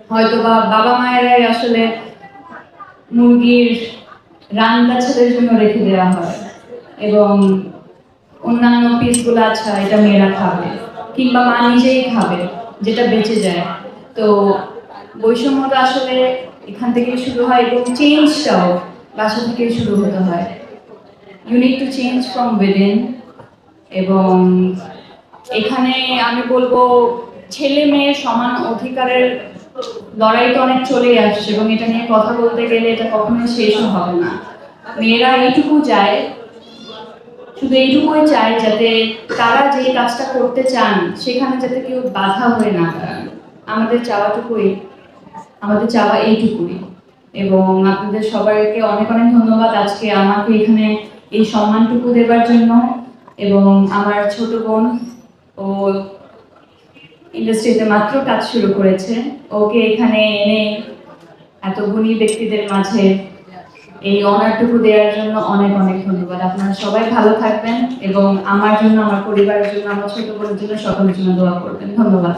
হয়তো বা বাবা মায়েরাই আসলে মুরগির রান্না ছেলের জন্য রেখে দেওয়া হয় এবং অন্যান্য পিসগুলো আচ্ছা এটা মেয়েরা খাবে কিংবা মা নিজেই খাবে যেটা বেঁচে যায়। তো বৈষম্যটা আসলে এখান থেকে শুরু হয় এবং চেঞ্জটাও বাসা থেকে শুরু হতে হয়। You need to change from within. এবং এখানে আমি বলবো ছেলে মেয়ের সমান অধিকারের লড়াই তো অনেক চলেই আসছে এবং এটা নিয়ে কথা বলতে গেলে এটা কখনোই শেষও হবে না। মেয়েরা এইটুকু চায়, শুধু এইটুকুই চায় যাতে তারা যে কাজটা করতে চান সেখানে যাতে কেউ বাধা হয়ে না দাঁড়ান। আমাদের চাওয়া এইটুকুই। এবং আপনাদের সবাইকে অনেক অনেক ধন্যবাদ আজকে আমাকে এখানে এই সম্মানটুকু দেবার জন্য। এবং আমার ছোট বোন, ও ইন্ডাস্ট্রিতে মাত্র কাজ শুরু করেছে, ওকে এখানে এনে এত গুণী ব্যক্তিদের মাঝে এই অনারটুকু দেওয়ার জন্য অনেক অনেক ধন্যবাদ। আপনারা সবাই ভালো থাকবেন এবং আমার জন্য, আমার পরিবারের জন্য, আমার ছোট বোনের জন্য, সকলের জন্য দোয়া করবেন। ধন্যবাদ।